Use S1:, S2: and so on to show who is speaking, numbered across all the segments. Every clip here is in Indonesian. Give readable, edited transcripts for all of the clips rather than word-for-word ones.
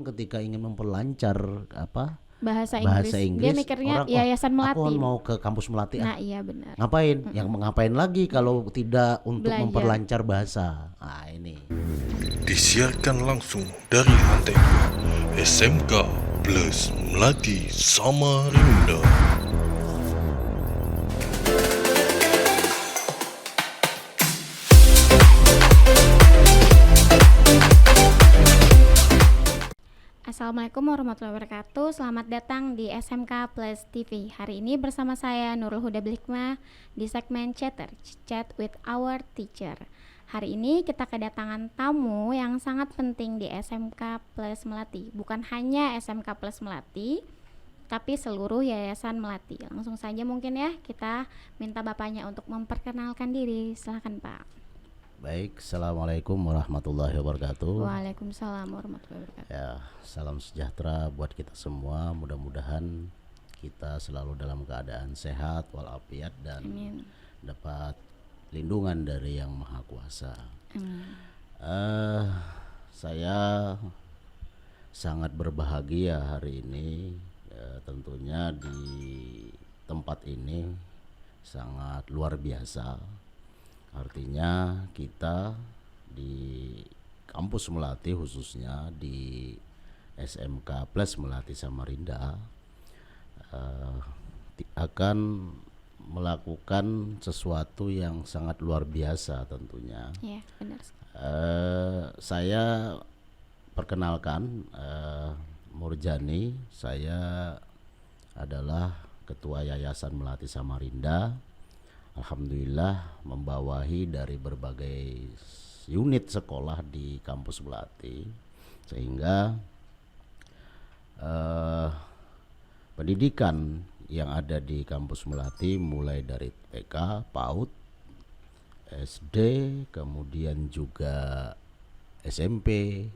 S1: ketika ingin memperlancar
S2: bahasa
S1: bahasa
S2: Inggris. Dia
S1: Inggris,
S2: mikirnya
S1: orang aku
S2: Yayasan Melati.
S1: mau ke kampus Melati
S2: Nah, iya benar.
S1: ngapain? Yang ngapain lagi kalau tidak untuk
S2: Belajar.
S1: memperlancar bahasa. Nah, ini.
S3: Disiarkan langsung dari lantai SMK Plus Melati Samarinda.
S2: Assalamualaikum warahmatullahi wabarakatuh. Selamat datang di SMK Plus TV. Hari ini bersama saya Nurul Huda Blikma di segmen Chatter, Chat with Our Teacher. Hari ini kita kedatangan tamu yang sangat penting di SMK Plus Melati. Bukan hanya SMK Plus Melati, tapi seluruh Yayasan Melati. Langsung saja mungkin ya, kita minta Bapaknya untuk memperkenalkan diri. Silakan Pak.
S1: Baik, Assalamualaikum warahmatullahi wabarakatuh.
S2: Waalaikumsalam warahmatullahi wabarakatuh.
S1: Ya, salam sejahtera buat kita semua. Mudah-mudahan kita selalu dalam keadaan sehat walafiat dan
S2: Amin.
S1: dapat lindungan dari Yang Maha Kuasa.
S2: Amin.
S1: Saya sangat berbahagia hari ini, tentunya di tempat ini sangat luar biasa. Artinya kita di kampus Melati, khususnya di SMK Plus Melati Samarinda, akan melakukan sesuatu yang sangat luar biasa tentunya.
S2: Ya, benar sekali.
S1: Saya perkenalkan, Murjani, saya adalah Ketua Yayasan Melati Samarinda. Alhamdulillah membawahi dari berbagai unit sekolah di kampus Melati, sehingga pendidikan yang ada di kampus Melati mulai dari TK, PAUD, SD, kemudian juga SMP,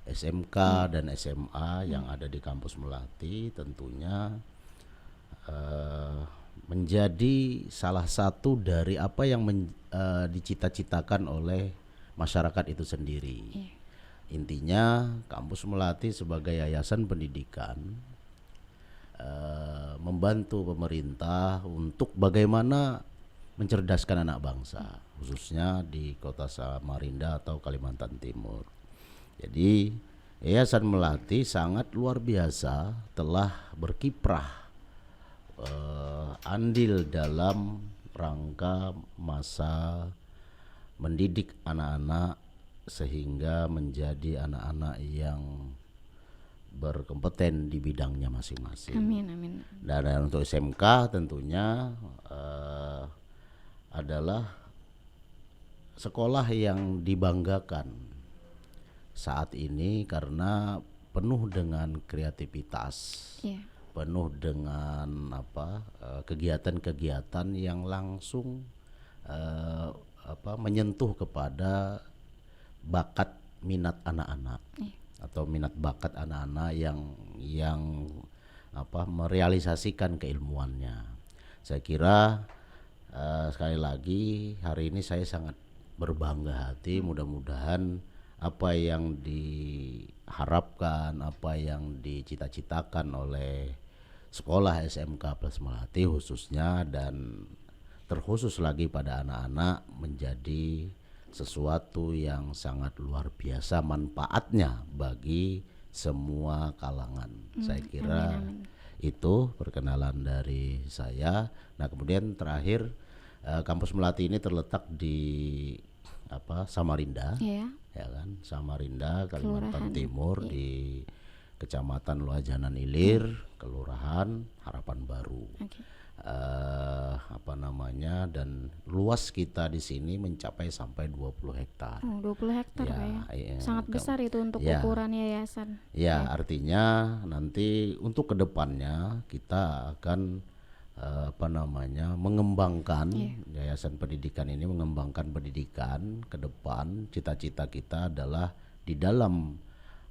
S1: SMK dan SMA yang ada di kampus Melati tentunya menjadi salah satu dari apa yang dicita-citakan oleh masyarakat itu sendiri. Intinya kampus Melati sebagai yayasan pendidikan membantu pemerintah untuk bagaimana mencerdaskan anak bangsa, khususnya di kota Samarinda atau Kalimantan Timur. Jadi Yayasan Melati sangat luar biasa telah berkiprah andil dalam rangka masa mendidik anak-anak sehingga menjadi anak-anak yang berkompeten di bidangnya masing-masing.
S2: Amin, amin.
S1: Dan untuk SMK tentunya adalah sekolah yang dibanggakan saat ini karena penuh dengan kreativitas.
S2: Iya.
S1: Penuh dengan kegiatan-kegiatan yang langsung menyentuh kepada bakat minat anak-anak atau minat bakat anak-anak yang merealisasikan keilmuannya. Saya kira sekali lagi hari ini saya sangat berbangga hati. Mudah-mudahan apa yang diharapkan, apa yang dicita-citakan oleh sekolah SMK Plus Melati khususnya dan terkhusus lagi pada anak-anak menjadi sesuatu yang sangat luar biasa manfaatnya bagi semua kalangan. Saya kira
S2: amin.
S1: Itu perkenalan dari saya. Nah, kemudian terakhir kampus Melati ini terletak di Samarinda.
S2: Iya.
S1: Ya kan, Samarinda, Kalimantan
S2: Kelurahan.
S1: Timur, di Kecamatan Luajanan Ilir, Kelurahan Harapan Baru.
S2: Oke.
S1: Dan luas kita di sini mencapai sampai 20 hektar.
S2: 20 hektar
S1: Ya,
S2: ya.
S1: iya.
S2: Sangat besar itu untuk
S1: Ya.
S2: ukuran yayasan.
S1: Ya, artinya nanti untuk kedepannya kita akan mengembangkan yayasan pendidikan ini, mengembangkan pendidikan ke depan. Cita-cita kita adalah di dalam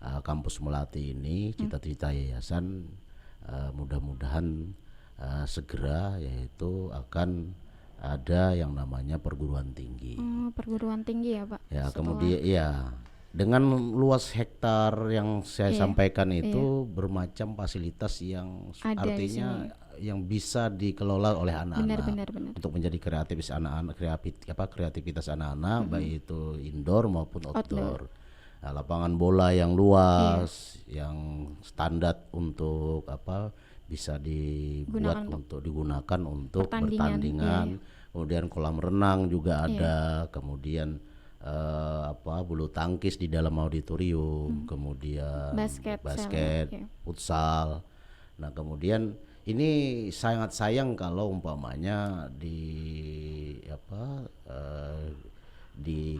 S1: kampus Melati ini, cita-cita yayasan mudah-mudahan segera yaitu akan ada yang namanya perguruan tinggi.
S2: Perguruan tinggi ya Pak.
S1: Ya,
S2: Setelah-
S1: kemudian ya dengan luas hektar yang saya
S2: Iya,
S1: sampaikan
S2: iya.
S1: itu bermacam fasilitas yang
S2: Ada di
S1: artinya
S2: sini.
S1: yang bisa dikelola oleh
S2: Benar,
S1: anak-anak
S2: benar, benar.
S1: untuk menjadi kreativitas anak-anak, baik itu indoor maupun outdoor. Nah, lapangan bola yang
S2: Iya.
S1: luas, yang standar untuk bisa
S2: Gunakan
S1: digunakan untuk
S2: pertandingan,
S1: bertandingan. Kemudian kolam renang juga
S2: Iya.
S1: ada, kemudian bulu tangkis di dalam auditorium, kemudian
S2: Basket,
S1: basket,
S2: iya.
S1: futsal. Nah, kemudian ini sangat sayang kalau umpamanya di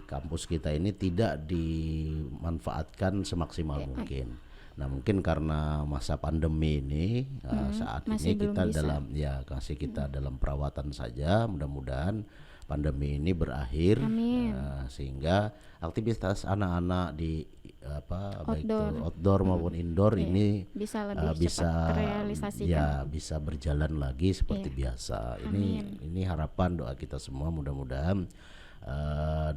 S1: kampus kita ini tidak dimanfaatkan semaksimal mungkin. Nah, mungkin karena masa pandemi ini saat
S2: masih
S1: ini
S2: belum
S1: kita
S2: bisa.
S1: masih kita dalam perawatan saja. Mudah-mudahan pandemi ini berakhir,
S2: Amin.
S1: sehingga aktivitas anak-anak di baik itu
S2: Outdoor.
S1: outdoor maupun indoor
S2: Iya.
S1: ini
S2: Bisa lebih
S1: bisa
S2: cepat terrealisasikan.
S1: ya bisa berjalan lagi seperti
S2: Iya.
S1: biasa.
S2: Amin.
S1: Ini harapan doa kita semua, mudah-mudahan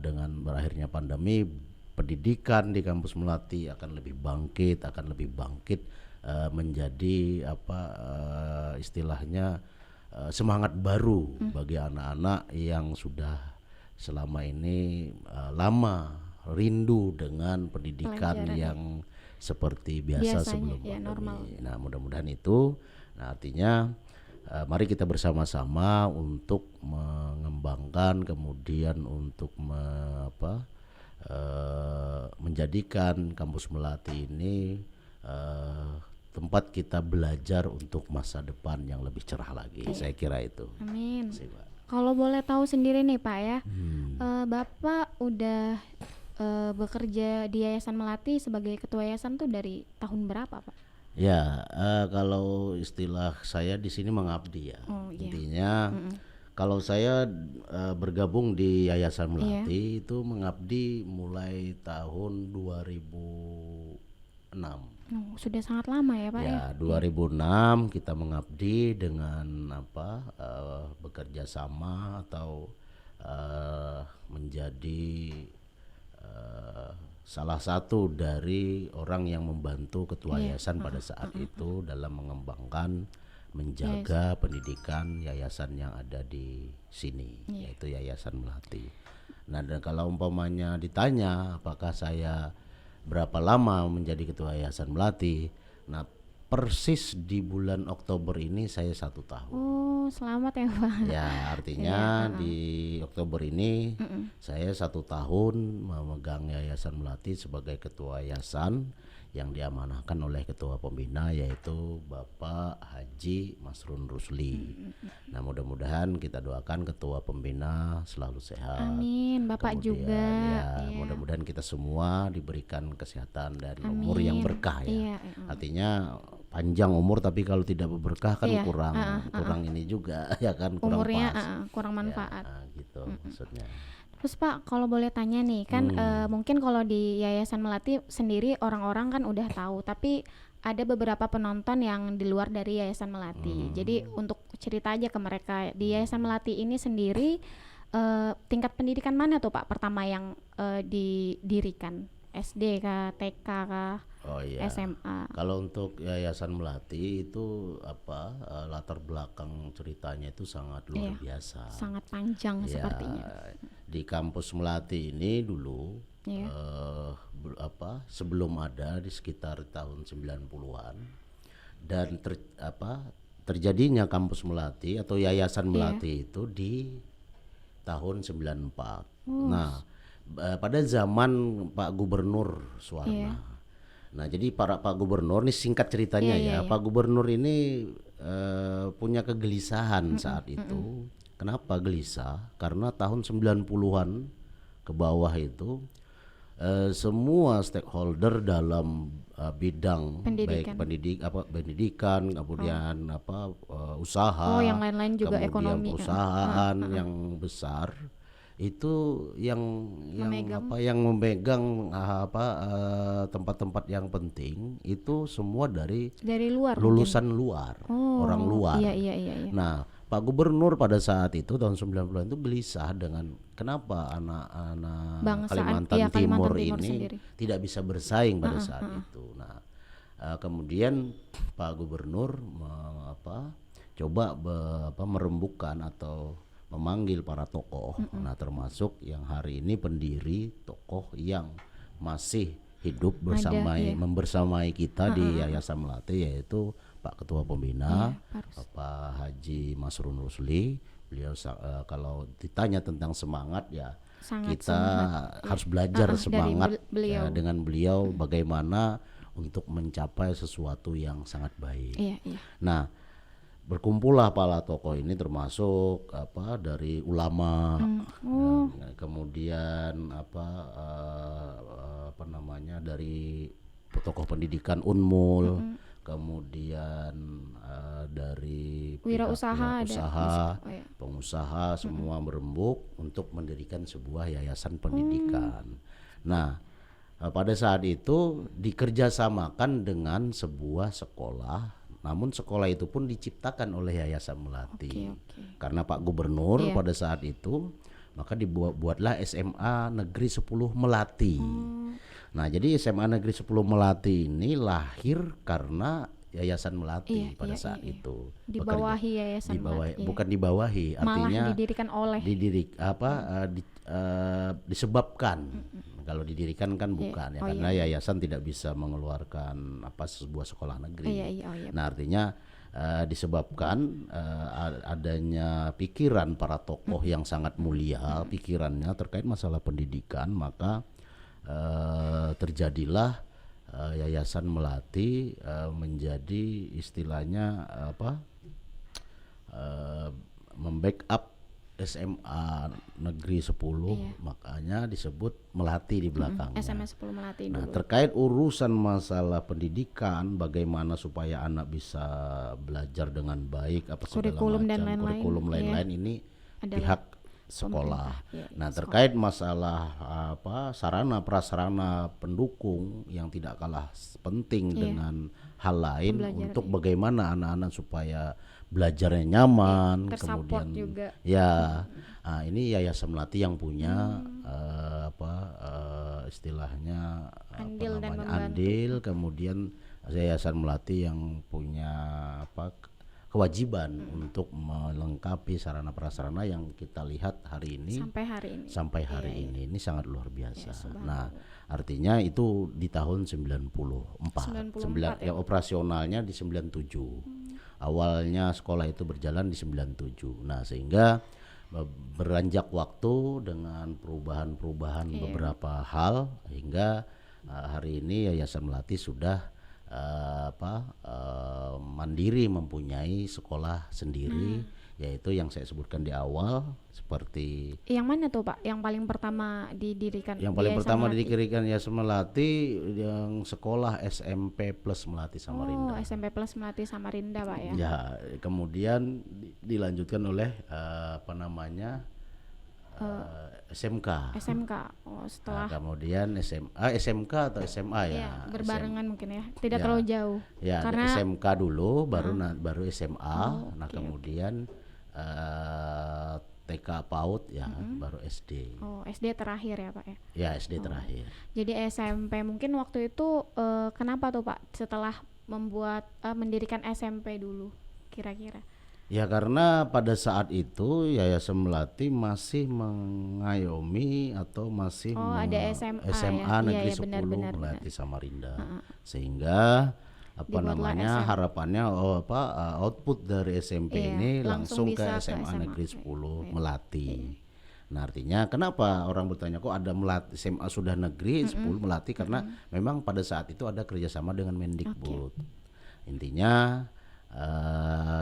S1: dengan berakhirnya pandemi, pendidikan di kampus Melati akan lebih bangkit menjadi istilahnya semangat baru bagi anak-anak yang sudah selama ini lama rindu dengan pendidikan
S2: Pelajaran,
S1: yang seperti biasa
S2: Biasanya,
S1: sebelum
S2: ya,
S1: pandemi.
S2: normal.
S1: Nah, mudah-mudahan itu, artinya mari kita bersama-sama untuk mengembangkan, kemudian untuk menjadikan kampus Melati ini tempat kita belajar untuk masa depan yang lebih cerah lagi. Saya kira itu.
S2: Amin.
S1: Terima kasih, Pak.
S2: Kalau boleh tahu sendiri nih Pak ya, Bapak udah bekerja di Yayasan Melati sebagai ketua yayasan tuh dari tahun berapa Pak?
S1: Ya, kalau istilah saya di sini mengabdi ya.
S2: Oh, iya.
S1: Intinya kalau saya bergabung di Yayasan
S2: Iya.
S1: Melati itu mengabdi mulai tahun 2006.
S2: Oh, sudah sangat lama ya Pak ya?
S1: Ya, 2006 kita mengabdi dengan bekerja sama atau menjadi salah satu dari orang yang membantu ketua
S2: Iya.
S1: yayasan pada saat itu dalam mengembangkan, menjaga pendidikan yayasan yang ada di sini, yaitu Yayasan Melati. Nah, dan kalau umpamanya ditanya apakah saya berapa lama menjadi ketua Yayasan Melati, nah persis di bulan Oktober ini saya 1 tahun.
S2: Oh, selamat ya Pak.
S1: Ya, artinya di Oktober ini saya 1 tahun memegang Yayasan Melati sebagai ketua yayasan yang diamanahkan oleh ketua pembina, yaitu Bapak Haji Masrun Rusli. Nah, mudah-mudahan kita doakan ketua pembina selalu sehat.
S2: Amin, Bapak
S1: Kemudian,
S2: juga.
S1: ya,
S2: Iya.
S1: mudah-mudahan kita semua diberikan kesehatan dan umur yang
S2: Amin.
S1: berkah ya.
S2: Iya,
S1: Artinya panjang umur tapi kalau tidak berberkah kan
S2: Iya,
S1: kurang ini juga ya kan, kurang
S2: Umurnya
S1: pas.
S2: kurang manfaat.
S1: Gitu maksudnya.
S2: Terus Pak, kalau boleh tanya nih, kan mungkin kalau di Yayasan Melati sendiri orang-orang kan udah tahu, tapi ada beberapa penonton yang di luar dari Yayasan Melati. Jadi untuk cerita aja ke mereka, di Yayasan Melati ini sendiri tingkat pendidikan mana tuh Pak pertama yang didirikan? SD kah, TK kah,
S1: Oh iya.
S2: SMA?
S1: Kalau untuk Yayasan Melati itu latar belakang ceritanya itu sangat luar
S2: Iya,
S1: biasa.
S2: sangat panjang
S1: Ya,
S2: sepertinya.
S1: di kampus Melati ini dulu
S2: Iya.
S1: sebelum ada di sekitar tahun 90-an dan terjadinya kampus Melati atau Yayasan Melati itu di tahun 94. Nah, pada zaman Pak Gubernur Suwarna. Nah, jadi Pak Gubernur ini singkat ceritanya ya. Pak Gubernur ini punya kegelisahan saat itu. Kenapa gelisah? Karena tahun 90-an ke bawah itu semua stakeholder dalam bidang baik pendidikan, kemudian usaha,
S2: yang lain-lain juga
S1: kemudian
S2: ekonomi.
S1: perusahaan yang besar itu yang memegang tempat-tempat yang penting itu semua dari
S2: Dari luar
S1: lulusan luar, orang luar.
S2: Iya.
S1: Nah, Pak Gubernur pada saat itu tahun 90-an itu gelisah dengan kenapa anak-anak Kalimantan
S2: iya,
S1: Timur
S2: Kalimantan Timur
S1: ini
S2: sendiri.
S1: tidak bisa bersaing pada saat itu. Nah, kemudian Pak Gubernur coba merembukan atau memanggil para tokoh. Nah, termasuk yang hari ini pendiri tokoh yang masih hidup membersamai kita di Yayasan Melati, yaitu Pak Ketua Pembina, Bapak Haji Masrun Rusli. Beliau kalau ditanya tentang semangat ya
S2: Sangat
S1: kita harus belajar semangat
S2: beliau.
S1: dengan beliau bagaimana untuk mencapai sesuatu yang sangat baik.
S2: Iya.
S1: Nah, berkumpullah para tokoh ini termasuk dari ulama, kemudian dari tokoh pendidikan Unmul, kemudian dari
S2: wirausaha,
S1: pengusaha semua berembuk untuk mendirikan sebuah yayasan pendidikan. Nah, pada saat itu dikerjasamakan dengan sebuah sekolah, namun sekolah itu pun diciptakan oleh Yayasan Melati. Karena Pak Gubernur pada saat itu, maka dibuatlah SMA Negeri 10 Melati. Nah, jadi SMA Negeri 10 Melati ini lahir karena Yayasan Melati pada saat itu.
S2: Dibawahi Yayasan Melati.
S1: Bukan dibawahi, artinya
S2: malah didirikan oleh.
S1: Disebabkan. Kalau didirikan kan bukan karena yayasan tidak bisa mengeluarkan sebuah sekolah negeri. Nah, artinya disebabkan adanya pikiran para tokoh yang sangat mulia, pikirannya terkait masalah pendidikan, maka terjadilah Yayasan Melati menjadi istilahnya membackup SMA Negeri 10, makanya disebut Melati di belakangnya.
S2: SMA 10 Melati dulu.
S1: Nah, terkait urusan masalah pendidikan, bagaimana supaya anak bisa belajar dengan baik,
S2: kurikulum dan
S1: lain-lain ini pihak sekolah. Nah, terkait masalah sarana prasarana pendukung yang tidak kalah penting dengan hal lain untuk bagaimana anak-anak supaya belajarnya nyaman, kemudian juga. Ini Yayasan Melati yang punya istilahnya andil, kemudian Yayasan Melati yang punya kewajiban untuk melengkapi sarana prasarana yang kita lihat hari ini sampai hari ini ini sangat luar biasa. Nah, artinya itu di tahun 94 operasionalnya di 97. Awalnya sekolah itu berjalan di 97. Nah, sehingga beranjak waktu dengan perubahan beberapa hal hingga hari ini Yayasan Melati sudah mandiri, mempunyai sekolah sendiri, yaitu yang saya sebutkan di awal. Seperti
S2: yang mana tuh Pak yang paling pertama didirikan?
S1: Yang paling pertama didirikan Yayasan Melati yang sekolah SMP Plus Melati Samarinda.
S2: SMP Plus Melati Samarinda Pak ya.
S1: Ya, kemudian dilanjutkan oleh SMK.
S2: Setelah
S1: kemudian SMK atau SMA ya.
S2: Berbarengan mungkin ya. Tidak terlalu jauh.
S1: Ya, karena SMK dulu baru SMA. Kemudian TK PAUD baru SD.
S2: SD terakhir ya Pak ya.
S1: Ya, SD terakhir.
S2: Jadi SMP mungkin waktu itu kenapa tuh Pak setelah mendirikan SMP dulu kira-kira?
S1: Ya, karena pada saat itu Yayasan Melati masih mengayomi atau masih
S2: ada SMA
S1: Negeri 10 Melati Samarinda. Sehingga harapannya output dari SMP ini langsung ke SMA Negeri 10 Melati. Nah, artinya kenapa orang bertanya kok ada Melati SMA sudah Negeri 10 Melati, karena memang pada saat itu ada kerjasama dengan Mendikbud. Intinya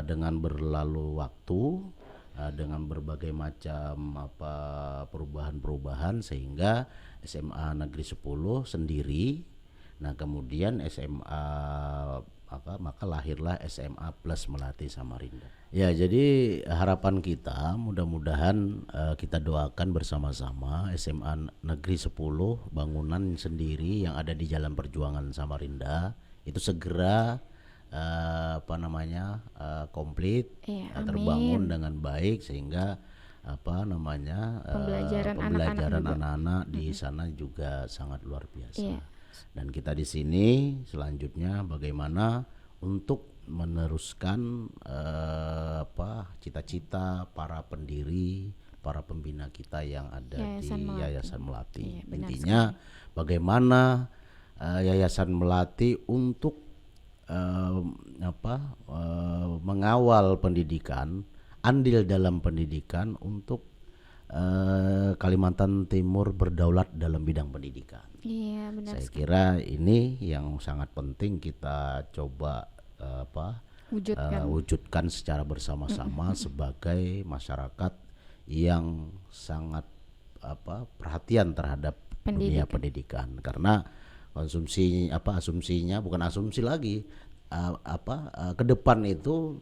S1: dengan berlalu waktu, dengan berbagai macam perubahan-perubahan, sehingga SMA Negeri 10 sendiri. Nah, kemudian maka lahirlah SMA Plus Melati Samarinda. Ya, jadi harapan kita mudah-mudahan kita doakan bersama-sama SMA Negeri 10 bangunan sendiri yang ada di Jalan Perjuangan Samarinda itu segera komplit,
S2: Iya,
S1: terbangun
S2: amin.
S1: dengan baik sehingga
S2: Pembelajaran anak-anak
S1: pembelajaran
S2: juga.
S1: anak-anak di sana juga sangat luar biasa.
S2: Iya.
S1: Dan kita di sini selanjutnya bagaimana untuk meneruskan cita-cita para pendiri, para pembina kita yang ada
S2: Yayasan
S1: di
S2: Melati.
S1: Yayasan Melati.
S2: Iya, benar
S1: Intinya bagaimana Yayasan Melati untuk mengawal pendidikan, andil dalam pendidikan untuk Kalimantan Timur berdaulat dalam bidang pendidikan.
S2: Iya, benar
S1: Saya
S2: sekali.
S1: kira ini yang sangat penting kita coba
S2: Wujudkan.
S1: wujudkan secara bersama-sama sebagai masyarakat yang sangat perhatian terhadap dunia pendidikan, karena asumsinya bukan asumsi lagi, ke depan itu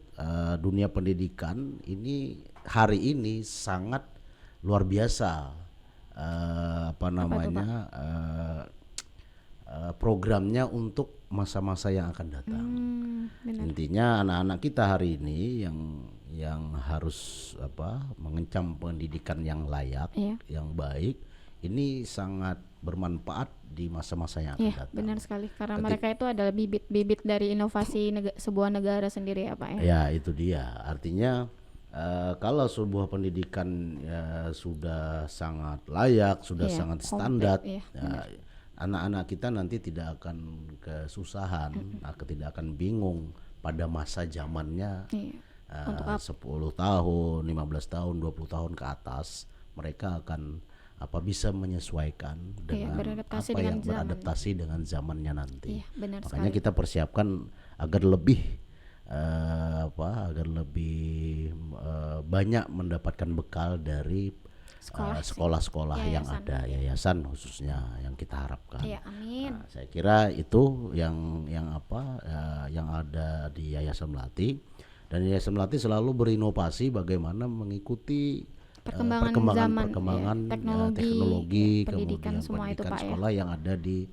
S1: dunia pendidikan ini hari ini sangat luar biasa, programnya untuk masa-masa yang akan datang.
S2: Benar.
S1: Intinya anak-anak kita hari ini yang harus mengencam pendidikan yang layak,
S2: Iya.
S1: yang baik, ini sangat bermanfaat di masa-masa yang akan
S2: Iya,
S1: datang.
S2: benar sekali. Karena mereka itu adalah bibit-bibit dari inovasi sebuah negara sendiri ya Pak ya.
S1: Ya, itu dia. Artinya kalau sebuah pendidikan sudah sangat layak, sudah
S2: Iya,
S1: sangat
S2: komplit,
S1: standar,
S2: iya,
S1: anak-anak kita nanti tidak akan kesusahan, tidak akan bingung pada masa zamannya.
S2: Iya.
S1: 10 tahun, 15 tahun, 20 tahun ke atas, mereka akan bisa menyesuaikan dengan
S2: beradaptasi
S1: apa
S2: dengan
S1: yang
S2: zaman.
S1: beradaptasi dengan zamannya nanti.
S2: Iya, benar
S1: Makanya
S2: sekali.
S1: kita persiapkan agar lebih banyak mendapatkan bekal dari sekolah-sekolah yang
S2: Yayasan.
S1: ada, yayasan khususnya yang kita harapkan.
S2: Iya, amin.
S1: Nah, saya kira itu yang ada di Yayasan Melati, dan Yayasan Melati selalu berinovasi bagaimana mengikuti
S2: Perkembangan zaman,
S1: teknologi,
S2: pendidikan
S1: kemudian
S2: semua itu,
S1: pendidikan
S2: Pak, ya.
S1: sekolah yang ada di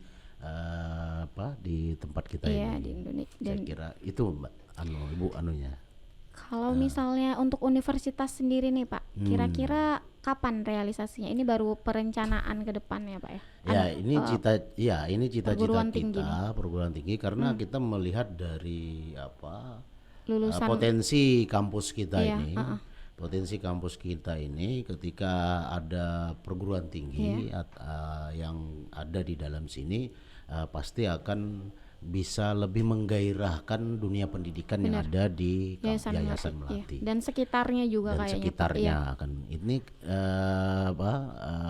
S1: tempat kita
S2: Iya,
S1: ini.
S2: di Indonesia.
S1: Saya kira itu Mbak Ibu anunya.
S2: Kalau misalnya untuk universitas sendiri nih Pak, kira-kira kapan realisasinya? Ini baru perencanaan ke depan ya Pak ya?
S1: Ya, ini cita-cita
S2: perguruan tinggi
S1: kita, perguruan tinggi, karena kita melihat dari
S2: Lulusan.
S1: potensi kampus kita
S2: Iya,
S1: ini. Potensi kampus kita ini ketika ada perguruan tinggi yang ada di dalam sini, pasti akan bisa lebih menggairahkan dunia pendidikan yang ada di Yayasan Melati.
S2: Iya. Dan sekitarnya juga
S1: Dan
S2: kayaknya Pak.
S1: sekitarnya akan ini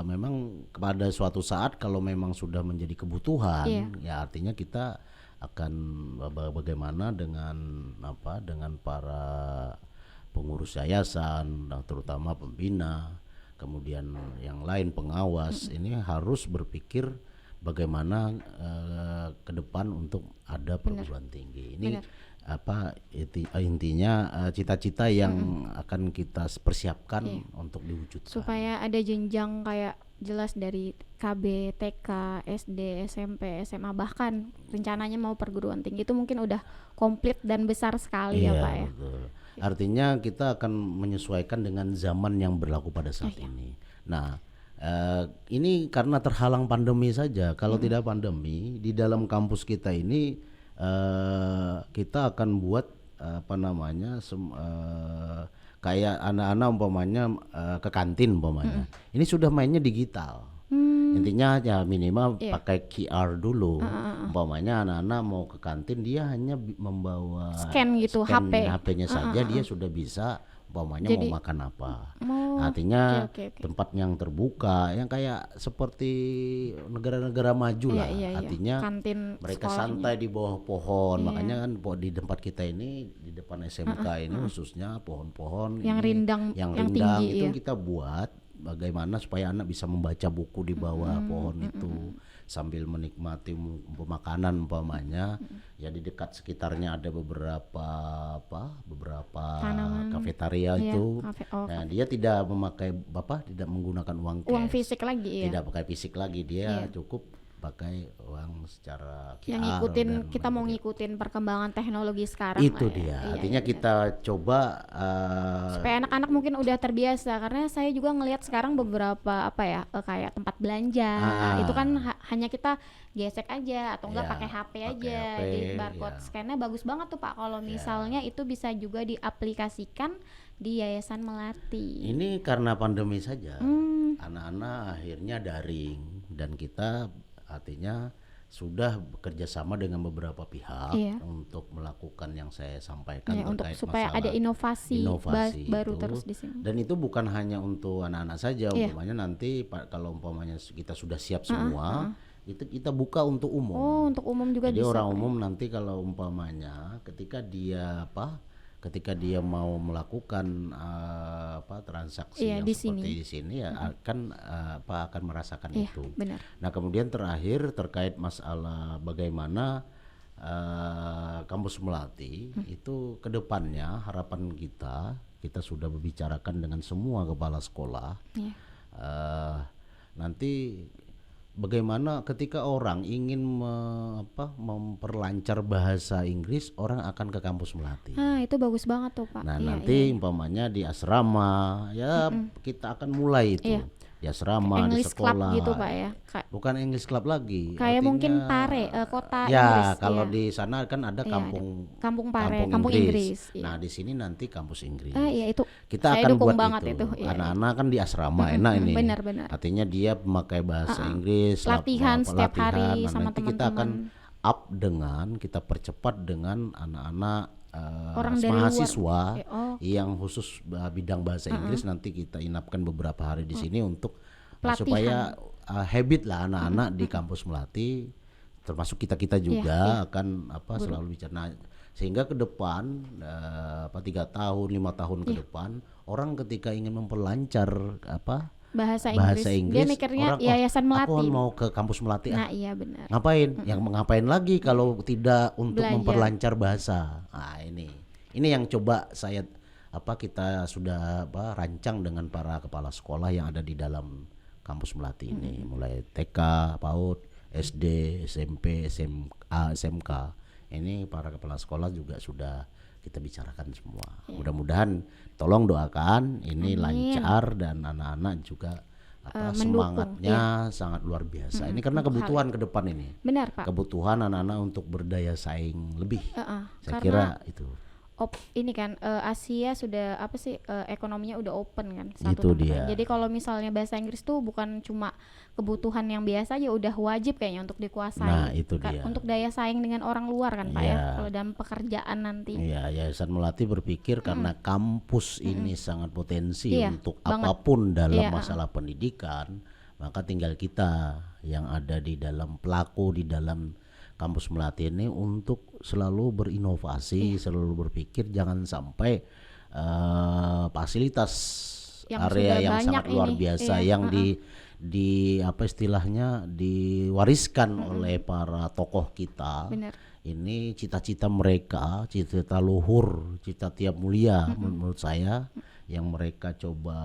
S1: memang pada suatu saat kalau memang sudah menjadi kebutuhan, ya artinya kita akan bagaimana dengan para pengurus yayasan, terutama pembina, kemudian yang lain pengawas, ini harus berpikir bagaimana ke depan untuk ada perguruan tinggi. Ini intinya cita-cita yang akan kita persiapkan untuk diwujudkan.
S2: Supaya ada jenjang kayak jelas dari KB, TK, SD, SMP, SMA, bahkan rencananya mau perguruan tinggi itu mungkin udah komplit dan besar sekali ya Pak ya.
S1: Betul. Artinya kita akan menyesuaikan dengan zaman yang berlaku pada saat ini. Nah, ini karena terhalang pandemi saja. Kalau tidak pandemi, di dalam kampus kita ini kita akan buat kayak anak-anak umpamanya ke kantin umpamanya. Ini sudah mainnya digital. Intinya ya minimal pakai QR dulu. Umpamanya anak-anak mau ke kantin, dia hanya membawa
S2: Scan gitu,
S1: HP-nya saja, dia sudah bisa umpamanya mau makan apa. Artinya tempat yang terbuka, yang kayak seperti negara-negara maju lah. Artinya
S2: kantin
S1: mereka
S2: sekolahnya.
S1: santai di bawah pohon. Makanya kan di tempat kita ini, di depan SMK ini khususnya pohon-pohon
S2: yang rindang,
S1: yang
S2: tinggi,
S1: itu kita buat bagaimana supaya anak bisa membaca buku di bawah pohon itu sambil menikmati makanan umpamanya. Ya di dekat sekitarnya ada beberapa
S2: Tanaman.
S1: kafetaria itu. Nah, dia tidak memakai tidak menggunakan uang
S2: Uang
S1: cash.
S2: fisik lagi ya.
S1: Tidak pakai fisik lagi, dia cukup pakai uang secara
S2: Yang
S1: QR
S2: ngikutin
S1: dan
S2: kita mau
S1: mengikuti.
S2: ngikutin perkembangan teknologi sekarang
S1: Itu
S2: lah ya.
S1: dia.
S2: Iya,
S1: Artinya
S2: iya, benar.
S1: kita coba
S2: Supaya anak-anak mungkin udah terbiasa, karena saya juga ngelihat sekarang beberapa apa ya, kayak tempat belanja itu kan hanya kita gesek aja atau enggak
S1: Ya,
S2: pakai HP
S1: pakai
S2: aja
S1: HP,
S2: di barcode
S1: ya.
S2: scan-nya bagus banget tuh Pak kalau misalnya itu bisa juga diaplikasikan di Yayasan Melati.
S1: ini karena pandemi saja.
S2: Hmm,
S1: Anak-anak akhirnya daring dan kita artinya sudah bekerja sama dengan beberapa pihak
S2: Iya.
S1: untuk melakukan yang saya sampaikan
S2: ya, untuk
S1: terkait
S2: supaya
S1: masalah
S2: ada inovasi, baru
S1: itu.
S2: terus di sini.
S1: Dan itu bukan hanya untuk anak-anak saja,
S2: Iya.
S1: umpamanya nanti kalau umpamanya kita sudah siap semua, itu kita buka untuk umum.
S2: Oh, untuk umum juga
S1: Jadi
S2: bisa.
S1: orang
S2: Pak, ya?
S1: umum nanti kalau umpamanya ketika dia mau melakukan transaksi
S2: Iya,
S1: yang
S2: di
S1: seperti
S2: sini.
S1: di sini ya akan merasakan
S2: Iya,
S1: itu.
S2: benar.
S1: Nah, kemudian terakhir terkait masalah bagaimana kampus Melati itu kedepannya harapan kita sudah berbicarakan dengan semua kepala sekolah.
S2: Iya.
S1: Nanti bagaimana ketika orang ingin memperlancar bahasa Inggris, orang akan ke kampus Melati.
S2: Nah, itu bagus banget tuh Pak.
S1: Nah,
S2: Iya,
S1: nanti
S2: iya.
S1: umpamanya di asrama ya kita akan mulai itu.
S2: Iya.
S1: Di asrama, di
S2: English club
S1: sekolah.
S2: gitu Pak ya.
S1: Bukan English Club lagi.
S2: Kayak mungkin Pare, kota Inggris.
S1: Ya, kalau
S2: iya.
S1: di sana kan ada
S2: Iya,
S1: kampung
S2: Pare, kampung Inggris. Iya.
S1: Nah, di sini nanti kampus Inggris.
S2: Iya itu.
S1: Kita
S2: saya
S1: akan
S2: dukung
S1: buat
S2: banget
S1: itu.
S2: Iya,
S1: Anak-anak kan di asrama enak ini.
S2: Benar-benar.
S1: Artinya dia memakai bahasa Inggris,
S2: Latihan setiap hari
S1: Nah,
S2: sama
S1: nanti kita akan
S2: teman-teman.
S1: kita percepat dengan anak-anak
S2: Orang dari luar.
S1: mahasiswa
S2: Oh.
S1: yang khusus bidang bahasa Inggris. Nanti kita inapkan beberapa hari di sini untuk
S2: Pelatihan.
S1: supaya habit lah anak-anak di kampus Melati, termasuk kita juga akan selalu bicara. Nah, sehingga ke depan 3 tahun 5 tahun ke depan orang ketika ingin memperlancar
S2: bahasa
S1: bahasa
S2: Inggris. Dia
S1: Inggris,
S2: mikirnya
S1: orang,
S2: Yayasan
S1: aku
S2: Melati.
S1: mau ke kampus Melati.
S2: Nah, iya benar.
S1: Ngapain? Yang ngapain lagi kalau tidak untuk
S2: Belajar.
S1: memperlancar bahasa? Nah, ini yang coba kita sudah rancang dengan para kepala sekolah yang ada di dalam kampus Melati ini, mulai TK, PAUD, SD, SMP, SMA, SMK. Ini para kepala sekolah juga sudah kita bicarakan semua. Mudah-mudahan tolong doakan ini lancar dan anak-anak juga semangatnya sangat luar biasa. Ini karena kebutuhan ke depan ini.
S2: Benar Pak.
S1: Kebutuhan anak-anak untuk berdaya saing lebih. Saya
S2: Karena
S1: kira itu.
S2: ini kan Asia sudah ekonominya udah open kan
S1: Itu
S2: tempat.
S1: dia.
S2: Jadi kalau misalnya bahasa Inggris tuh bukan cuma kebutuhan yang biasa aja, udah wajib kayaknya untuk dikuasai.
S1: Nah, itu dia.
S2: Untuk daya saing dengan orang luar kan Pak ya.
S1: Iya.
S2: Kalau dalam pekerjaan nanti.
S1: Iya, Yayasan Melati berpikir karena kampus ini sangat potensi
S2: Iya,
S1: untuk
S2: banget.
S1: apapun dalam
S2: Iya,
S1: masalah pendidikan, maka tinggal kita yang ada di dalam pelaku di dalam kampus Melati ini untuk selalu berinovasi, selalu berpikir jangan sampai fasilitas
S2: Yang
S1: area
S2: sudah
S1: yang
S2: banyak
S1: sangat luar
S2: ini,
S1: biasa
S2: iya,
S1: yang di istilahnya diwariskan oleh para tokoh kita.
S2: Benar.
S1: Ini cita-cita mereka, cita-cita luhur, cita tiap mulia menurut saya yang mereka coba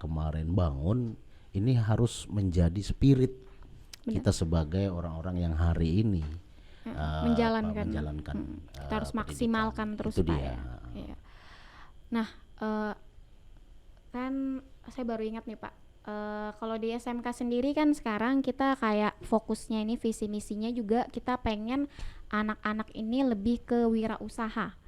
S1: kemarin bangun, ini harus menjadi spirit kita sebagai orang-orang yang hari ini menjalankan
S2: kita harus
S1: pendidikan.
S2: maksimalkan terus
S1: Itu
S2: Pak
S1: dia.
S2: ya. Iya. Nah, kan saya baru ingat nih Pak, kalau di SMK sendiri kan sekarang kita kayak fokusnya ini visi misinya juga kita pengen anak-anak ini lebih ke wirausaha.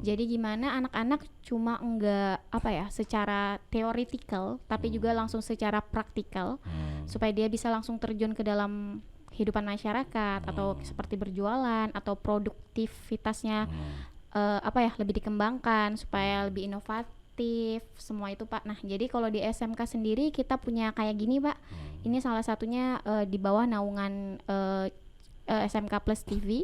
S2: Jadi gimana anak-anak cuma enggak secara theoretical tapi juga langsung secara praktikal supaya dia bisa langsung terjun ke dalam kehidupan masyarakat atau seperti berjualan atau produktivitasnya lebih dikembangkan supaya lebih inovatif semua itu Pak. Nah, jadi kalau di SMK sendiri kita punya kayak gini Pak. Ini salah satunya di bawah naungan SMK Plus TV.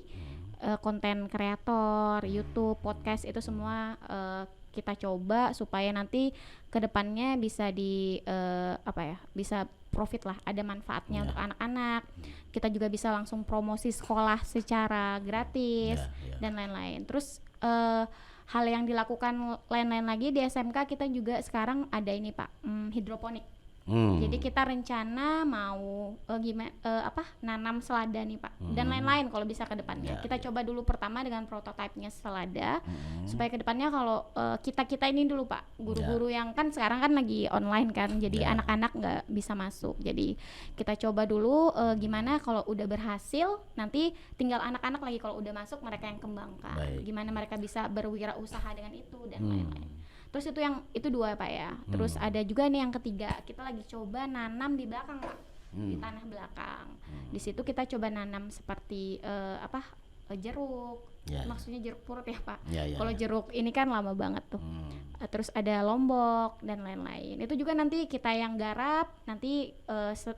S2: Konten kreator, YouTube, podcast itu semua kita coba supaya nanti kedepannya bisa bisa profit lah, ada manfaatnya untuk anak-anak. Kita juga bisa langsung promosi sekolah secara gratis dan lain-lain. Terus hal yang dilakukan lain-lain lagi di SMK kita juga sekarang ada ini Pak, hidroponik. Jadi kita rencana mau nanam selada nih Pak, dan lain-lain kalau bisa ke depannya. Kita coba dulu pertama dengan prototipenya selada, supaya ke depannya kalau kita ini dulu Pak, guru-guru yang kan sekarang kan lagi online kan, jadi anak-anak nggak bisa masuk. Jadi kita coba dulu gimana kalau udah berhasil, nanti tinggal anak-anak lagi kalau udah masuk mereka yang kembangkan. Gimana mereka bisa berwirausaha dengan itu dan lain-lain. Terus itu 2 Pak ya. Terus ada juga nih yang ketiga, kita lagi coba nanam di belakang Pak, di tanah belakang. Di situ kita coba nanam seperti jeruk. Maksudnya jeruk purut ya Pak. Kalau jeruk ini kan lama banget tuh. Terus ada lombok dan lain-lain. Itu juga nanti kita yang garap. Nanti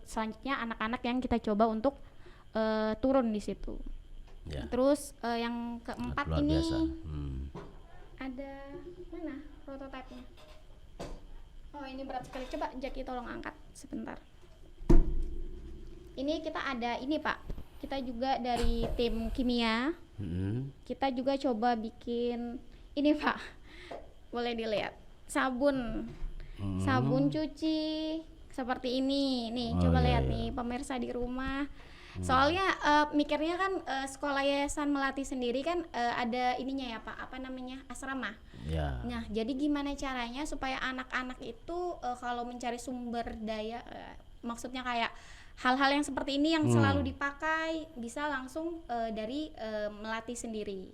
S2: selanjutnya anak-anak yang kita coba untuk turun di situ. Terus yang keempat ini ada mana prototipenya? Oh ini berat sekali, coba Jackie tolong angkat sebentar. Ini kita ada ini Pak, kita juga dari tim kimia. Kita juga coba bikin ini Pak, boleh dilihat, sabun cuci seperti ini nih. Coba lihat nih pemirsa di rumah. Soalnya mikirnya kan sekolah Yayasan Melati sendiri kan ada ininya ya Pak, apa namanya, asrama. Nah jadi gimana caranya supaya anak-anak itu kalau mencari sumber daya, maksudnya kayak hal-hal yang seperti ini yang selalu dipakai bisa langsung dari Melati sendiri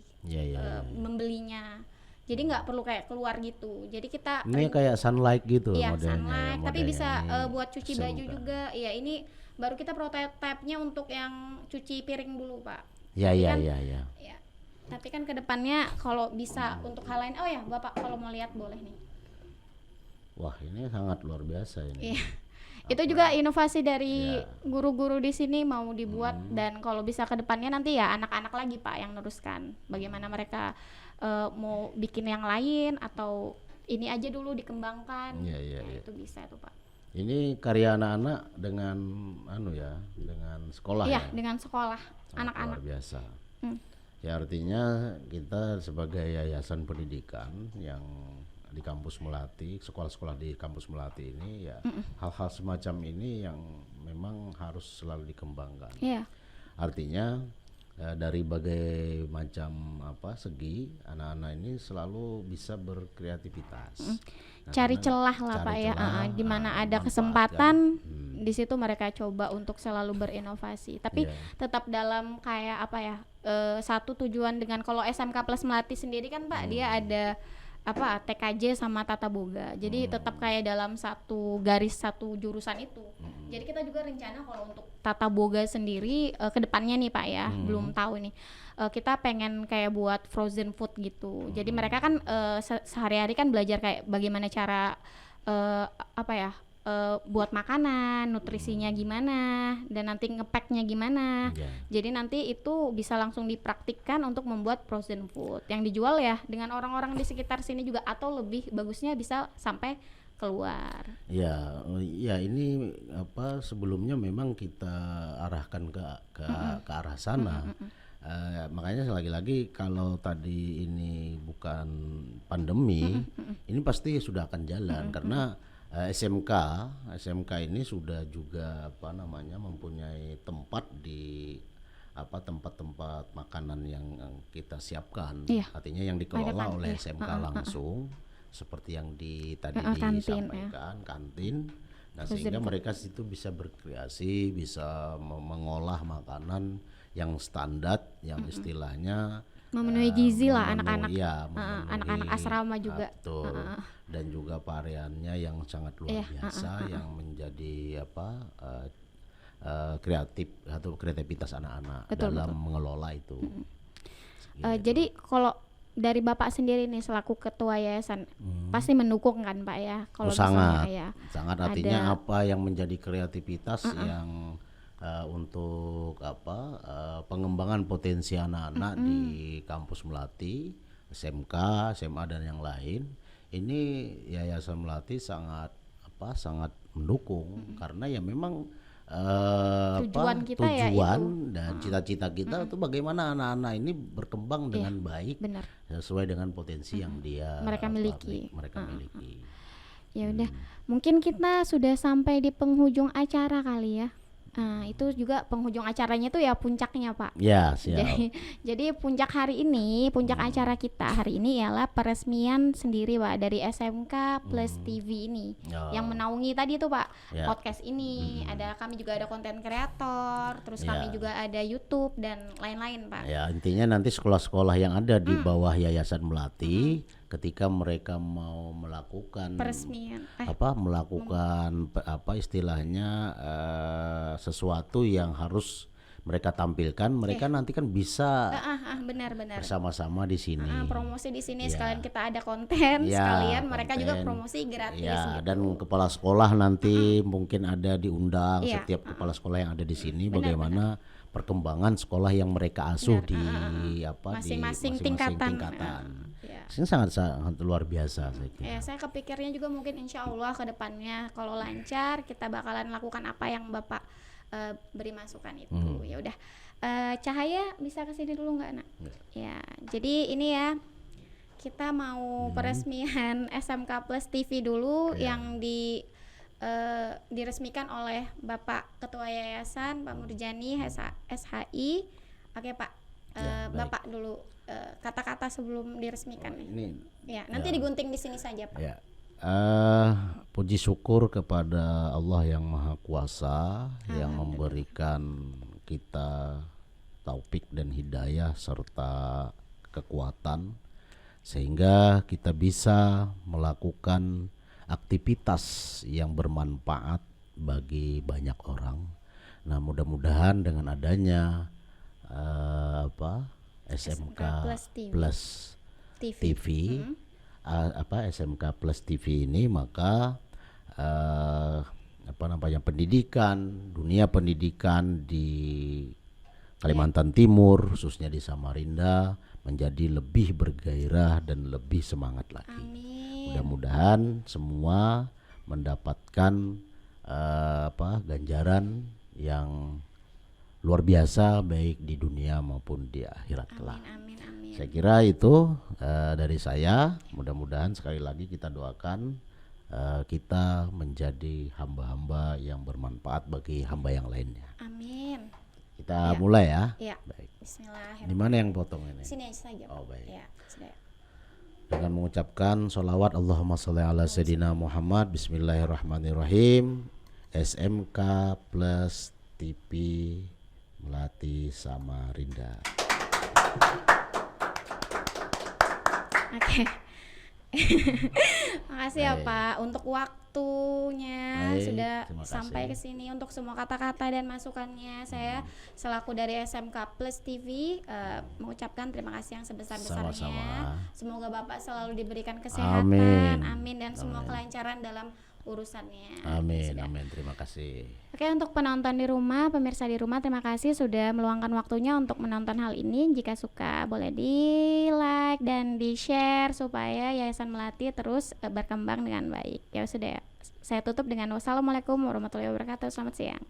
S2: membelinya. Jadi nggak perlu kayak keluar gitu. Jadi kita
S1: ini kayak Sunlight gitu
S2: modelnya.
S1: Sunlight,
S2: tapi bisa buat cuci baju juga. Ya ini baru kita prototipe-nya untuk yang cuci piring dulu Pak. Ya. Tapi kan kedepannya kalau bisa untuk hal lain, Bapak kalau mau lihat boleh nih.
S1: Wah ini sangat luar biasa ini.
S2: Itu juga inovasi dari guru-guru di sini mau dibuat, dan kalau bisa kedepannya nanti ya anak-anak lagi Pak yang neruskan. Bagaimana mereka mau bikin yang lain atau ini aja dulu dikembangkan. Itu bisa tuh Pak.
S1: Ini karya anak-anak dengan dengan sekolah ya?
S2: Dengan sekolah anak-anak.
S1: Luar biasa. Ya artinya kita sebagai yayasan pendidikan yang di kampus Melati, sekolah-sekolah di kampus Melati ini ya hal-hal semacam ini yang memang harus selalu dikembangkan. Artinya dari berbagai macam segi anak-anak ini selalu bisa berkreativitas.
S2: Cari celah lah Pak ya, di mana ada kesempatan di situ mereka coba untuk selalu berinovasi. Tapi tetap dalam kayak satu tujuan dengan kalau SMK Plus Melati sendiri kan Pak, dia ada TKJ sama Tata Boga. Jadi tetap kayak dalam satu garis satu jurusan itu. Jadi kita juga rencana kalau untuk Tata Boga sendiri kedepannya nih Pak ya, belum tahu nih. Kita pengen kayak buat frozen food gitu. Jadi mereka kan sehari-hari kan belajar kayak bagaimana cara buat makanan, nutrisinya gimana, dan nanti ngepacknya gimana. Jadi nanti itu bisa langsung dipraktikkan untuk membuat frozen food yang dijual ya dengan orang-orang di sekitar sini juga, atau lebih bagusnya bisa sampai keluar. Ya
S1: ini sebelumnya memang kita arahkan ke arah sana. Makanya lagi-lagi kalau tadi ini bukan pandemi, ini pasti sudah akan jalan karena SMK ini sudah juga mempunyai tempat di tempat-tempat makanan yang kita siapkan. Artinya yang dikelola oleh SMK langsung, seperti yang tadi disampaikan, kantin. Nah sehingga mereka situ bisa berkreasi, bisa mengolah makanan yang standar, yang istilahnya
S2: memenuhi gizi lah anak-anak. Anak-anak asrama juga.
S1: Dan juga variannya yang sangat luar biasa, yang menjadi kreatif atau kreativitas anak-anak dalam mengelola itu.
S2: Jadi kalau dari Bapak sendiri nih selaku ketua yayasan pasti mendukung kan Pak ya? Kalau
S1: sangat artinya apa yang menjadi kreativitas yang untuk pengembangan potensi anak-anak di kampus Melati, SMK, SMA dan yang lain, ini Yayasan Melati sangat mendukung karena ya memang
S2: tujuan kita
S1: tujuan dan cita-cita kita itu bagaimana anak-anak ini berkembang dengan baik, sesuai dengan potensi yang mereka miliki.
S2: Ya udah, mungkin kita sudah sampai di penghujung acara kali ya. Itu juga penghujung acaranya tuh ya puncaknya, Pak.
S1: Ya, siap.
S2: Jadi puncak hari ini, puncak acara kita hari ini ialah peresmian sendiri, Pak, dari SMK Plus TV ini.
S1: Oh.
S2: Yang menaungi tadi tuh, Pak,
S1: Ya.
S2: podcast ini. Ada kami juga ada konten kreator, terus kami
S1: Ya.
S2: juga ada YouTube dan lain-lain, Pak.
S1: Ya, intinya nanti sekolah-sekolah yang ada di bawah Yayasan Melati ketika mereka mau melakukan
S2: Peresmian.
S1: melakukan istilahnya sesuatu yang harus mereka tampilkan, mereka nanti kan bisa
S2: Benar-benar.
S1: bersama-sama di sini.
S2: Promosi di sini
S1: Ya.
S2: sekalian kita ada konten,
S1: Ya,
S2: sekalian mereka juga
S1: konten.
S2: promosi gratis
S1: Ya,
S2: gitu.
S1: dan kepala sekolah nanti mungkin ada diundang
S2: Iya,
S1: setiap kepala sekolah yang ada di sini
S2: Benar,
S1: bagaimana perkembangan sekolah yang mereka asuh
S2: Benar,
S1: di
S2: masing-masing
S1: di
S2: tingkatan.
S1: tingkatan.
S2: Ya.
S1: Ini sangat luar biasa saya kira.
S2: Saya kepikirnya juga mungkin insya Allah ke depannya kalau lancar kita bakalan lakukan apa yang Bapak beri masukan itu. Ya udah, Cahaya bisa kesini dulu nggak, Nak? Ya, jadi ini ya kita mau peresmian SMK Plus TV dulu yang diresmikan oleh Bapak Ketua Yayasan Pak Murjani SHI. Oke, Pak.
S1: Ya, baik.
S2: Bapak dulu kata-kata sebelum diresmikan nih.
S1: Ini
S2: Ya, nanti digunting di sini saja, Pak.
S1: ya. Puji syukur kepada Allah yang Maha Kuasa yang memberikan kita taufik dan hidayah serta kekuatan sehingga kita bisa melakukan aktivitas yang bermanfaat bagi banyak orang. Nah, mudah-mudahan dengan adanya SMK Plus TV, SMK Plus TV ini, maka dunia pendidikan di Kalimantan Timur khususnya di Samarinda menjadi lebih bergairah dan lebih semangat lagi.
S2: Amin.
S1: Mudah-mudahan semua mendapatkan ganjaran yang luar biasa baik di dunia maupun di akhirat kelak.
S2: Amin.
S1: Saya kira itu dari saya. Mudah-mudahan sekali lagi kita doakan kita menjadi hamba-hamba yang bermanfaat bagi hamba yang lainnya.
S2: Amin.
S1: Kita mulai ya.
S2: Ya.
S1: Baik.
S2: Bismillahirrahmanirrahim.
S1: Di mana yang potong ini?
S2: Sini aja saja, Pak.
S1: Oh, baik.
S2: Ya, sudah.
S1: Dengan mengucapkan sholawat Allahumma sholli ala Sayyidina Muhammad. Bismillahirrahmanirrahim. SMK Plus TV Melati Samarinda.
S2: Oke. Makasih ya Pak untuk waktunya
S1: Baik,
S2: sudah
S1: terima kasih.
S2: sampai ke sini, untuk semua kata-kata dan masukannya. Saya selaku dari SMK Plus TV mengucapkan terima kasih yang sebesar-besarnya.
S1: Sama-sama.
S2: Semoga Bapak selalu diberikan kesehatan, amin, dan semua
S1: Amin.
S2: kelancaran dalam urusannya.
S1: Amin,
S2: Sudah.
S1: amin. Terima kasih.
S2: Oke, untuk penonton di rumah, pemirsa di rumah, terima kasih sudah meluangkan waktunya untuk menonton hal ini. Jika suka, boleh di-like dan di-share supaya Yayasan Melati terus berkembang dengan baik. Ya sudah, saya tutup dengan wassalamualaikum warahmatullahi wabarakatuh. Selamat siang.